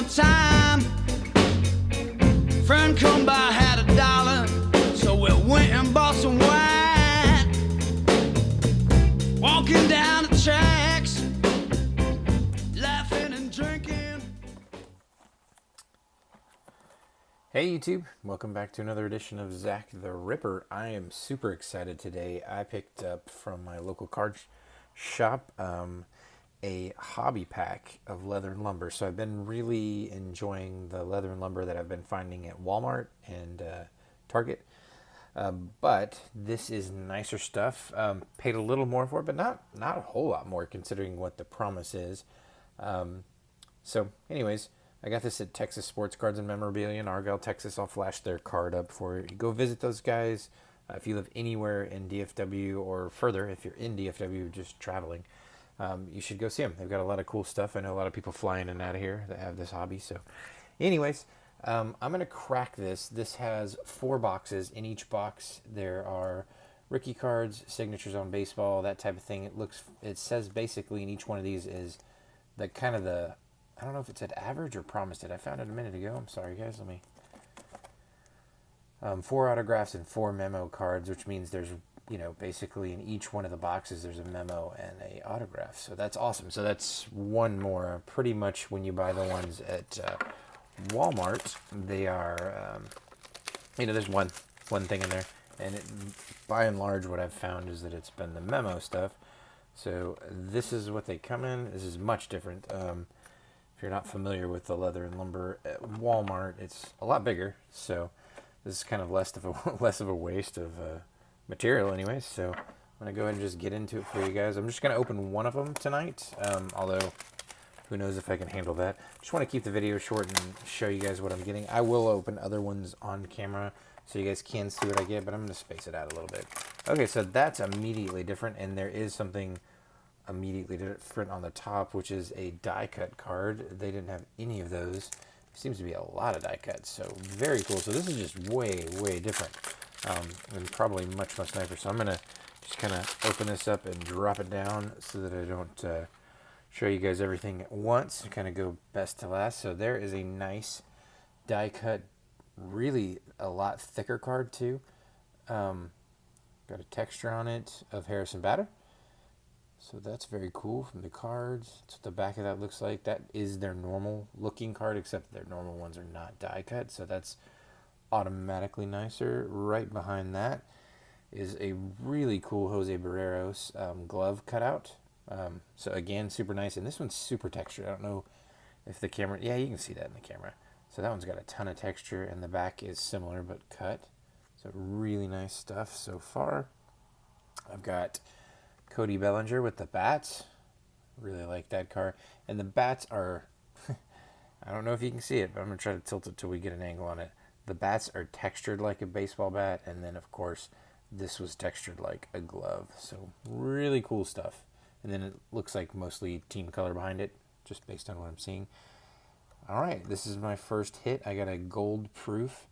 summertime. Friend come by, had $1, so we went and bought some wine. Walking down the tracks, laughing and drinking. Hey YouTube, welcome back to another edition of Zack the Ripper. I am super excited today. I picked up from my local card shop a hobby pack of leather and lumber. So I've been really enjoying the leather and lumber that I've been finding at Walmart and Target. But this is nicer stuff. Paid a little more for it, but not a whole lot more considering what the promise is. So anyways, I got this at Texas Sports Cards and Memorabilia in Argyle, Texas. I'll flash their card up for you. Go visit those guys. If you live anywhere in DFW or further, if you're in DFW just traveling, you should go see them. They've got a lot of cool stuff. I know a lot of people flying in and out of here that have this hobby. So anyways, I'm going to crack this. This has 4 boxes. In each box, there are rookie cards, signatures on baseball, that type of thing. It says basically in each one of these is the I don't know if it said average or promised it. I found it a minute ago. I'm sorry, guys. Let me. 4 autographs and 4 memo cards, which means there's, basically in each one of the boxes, there's a memo and a autograph. So that's awesome. So that's one more. Pretty much when you buy the ones at Walmart, they are, there's one thing in there. And by and large, what I've found is that it's been the memo stuff. So this is what they come in. This is much different. If you're not familiar with the leather and lumber at Walmart, it's a lot bigger. So this is kind of less of a waste of material anyways. So I'm going to go ahead and just get into it for you guys. I'm just going to open one of them tonight, although who knows if I can handle that. Just want to keep the video short and show you guys what I'm getting. I will open other ones on camera so you guys can see what I get, but I'm going to space it out a little bit. Okay, so that's immediately different, and there is something immediately different on the top, which is a die cut card. They didn't have any of those. Seems to be a lot of die cuts, so very cool. So this is just way different, and probably much nicer. So I'm gonna just kind of open this up and drop it down so that I don't show you guys everything at once. Kind of go best to last. So there is a nice die cut, really a lot thicker card too. Got a texture on it of Harrison Bader. So that's very cool from the cards. That's what the back of that looks like. That is their normal looking card, except their normal ones are not die cut. So that's automatically nicer. Right behind that is a really cool Jose Barreros glove cutout. So again, super nice. And this one's super textured. I don't know if the camera, yeah, you can see that in the camera. So that one's got a ton of texture, and the back is similar but cut. So really nice stuff so far. I've got Cody Bellinger with the bats. Really like that card. And the bats are, I don't know if you can see it, but I'm going to try to tilt it till we get an angle on it. The bats are textured like a baseball bat, and then of course this was textured like a glove. So really cool stuff. And then it looks like mostly team color behind it, just based on what I'm seeing. All right, this is my first hit. I got a gold proof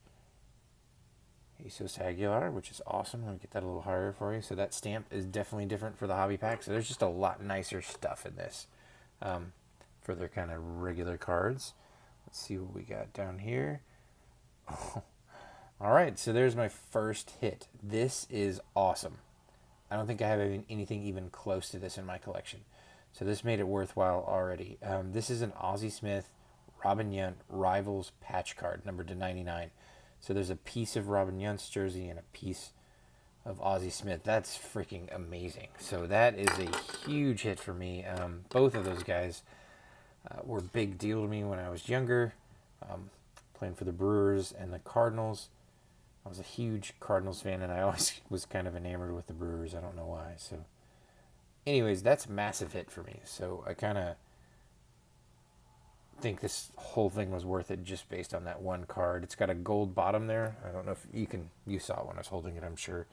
Aguilar, which is awesome. Let me get that a little higher for you. So that stamp is definitely different for the hobby pack. So there's just a lot nicer stuff in this for their kind of regular cards. Let's see what we got down here. Oh. All right, so there's my first hit. This is awesome. I don't think I have anything even close to this in my collection. So this made it worthwhile already. This is an Ozzie Smith Robin Yount Rivals patch card, numbered to 99. So there's a piece of Robin Yount's jersey and a piece of Ozzie Smith. That's freaking amazing. So that is a huge hit for me. Both of those guys were a big deal to me when I was younger, playing for the Brewers and the Cardinals. I was a huge Cardinals fan, and I always was kind of enamored with the Brewers. I don't know why. So anyways, that's a massive hit for me. So I kind of think this whole thing was worth it just based on that one card. It's got a gold bottom there. I don't know if you saw it when I was holding it, I'm sure.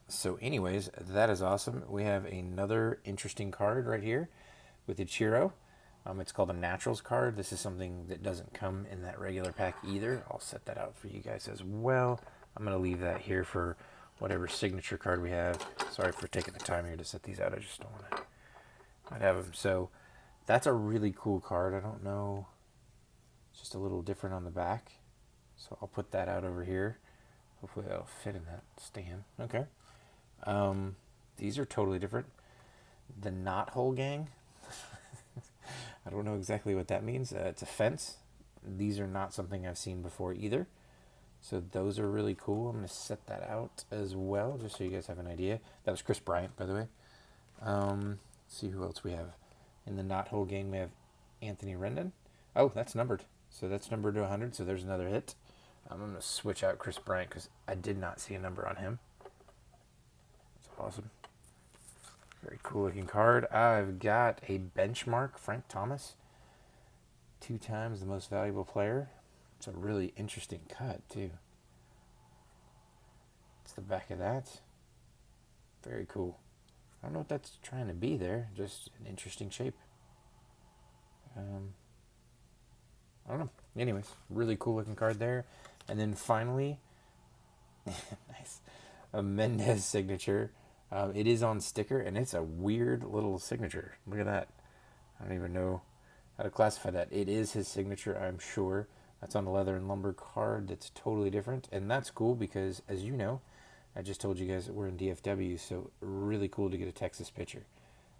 So anyways, that is awesome. We have another interesting card right here with Ichiro. It's called a Naturals card. This is something that doesn't come in that regular pack either. I'll set that out for you guys as well. I'm going to leave that here for whatever signature card we have. Sorry for taking the time here to set these out. I just don't want to not have them. So That's a really cool card. I don't know. It's just a little different on the back. So I'll put that out over here. Hopefully that'll fit in that stand. Okay. These are totally different. The knothole gang. I don't know exactly what that means. It's a fence. These are not something I've seen before either. So those are really cool. I'm going to set that out as well, just so you guys have an idea. That was Chris Bryant, by the way. Let's see who else we have. In the knothole gang, we have Anthony Rendon. Oh, that's numbered. So that's numbered to 100, so there's another hit. I'm going to switch out Chris Bryant because I did not see a number on him. That's awesome. Very cool looking card. I've got a benchmark, Frank Thomas. 2 times the most valuable player. It's a really interesting cut, too. It's the back of that. Very cool. I don't know what that's trying to be there. Just an interesting shape. I don't know. Anyways, really cool looking card there. And then finally, nice, a Mendez signature. It is on sticker, and it's a weird little signature. Look at that. I don't even know how to classify that. It is his signature, I'm sure. That's on a leather and lumber card that's totally different. And that's cool because, as you know, I just told you guys that we're in DFW, so really cool to get a Texas pitcher.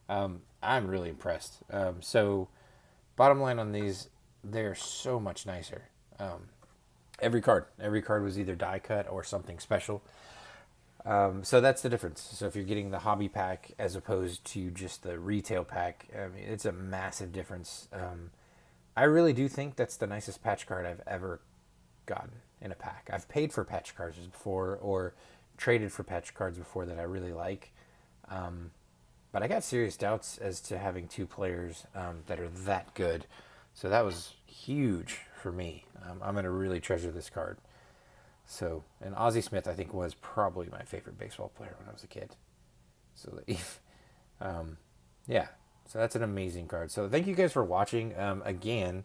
I'm really impressed. So, bottom line on these, they're so much nicer. Every card was either die cut or something special. So that's the difference. So if you're getting the hobby pack as opposed to just the retail pack, I mean, it's a massive difference. I really do think that's the nicest patch card I've ever gotten in a pack. I've paid for patch cards before or traded for patch cards before that I really like. But I got serious doubts as to having 2 players that are that good. So that was huge for me. I'm going to really treasure this card. So, and Ozzie Smith, I think, was probably my favorite baseball player when I was a kid. So, yeah. So that's an amazing card. So thank you guys for watching. Again,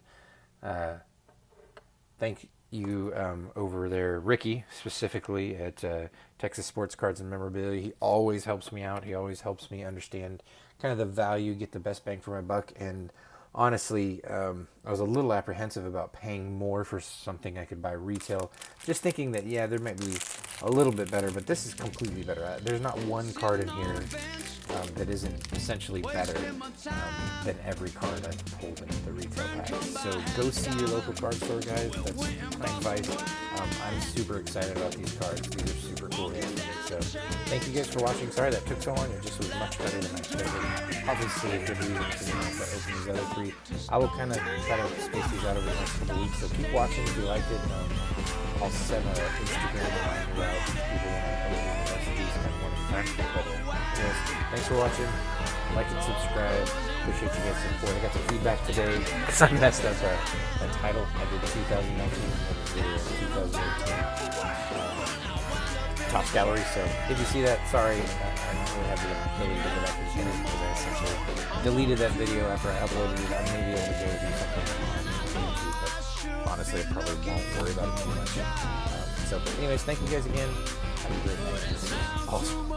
thank you over there, Ricky, specifically at Texas Sports Cards and Memorabilia. He always helps me out. He always helps me understand kind of the value, get the best bang for my buck. And honestly, I was a little apprehensive about paying more for something I could buy retail. Just thinking that, yeah, there might be a little bit better, but this is completely better. There's not one card in here that isn't essentially better than every card I've pulled in the retail pack. So go see your local card store, guys. That's my advice. I'm super excited about these cards. These are super cool. So thank you guys for watching. Sorry that took so long. It just was much better than I expected. Obviously, a good reason to open these other 3. I will kind of try to space these out over the next couple weeks. So keep watching if you liked it. I'll send an Instagram reminder out to people when I open the rest of these kind of one at a time. But anyways, thanks for watching. Like and subscribe. Appreciate you guys' support. I got some feedback today because I messed up a title. I did 2019 and 2018 Topps Gallery. So if you see that, sorry. I don't really have the ability to go back and change it because I essentially deleted that video after I uploaded it. I may be able to go do something on YouTube, but honestly, I probably won't worry about it too much. So, anyways, thank you guys again. Have a great night. This is awesome.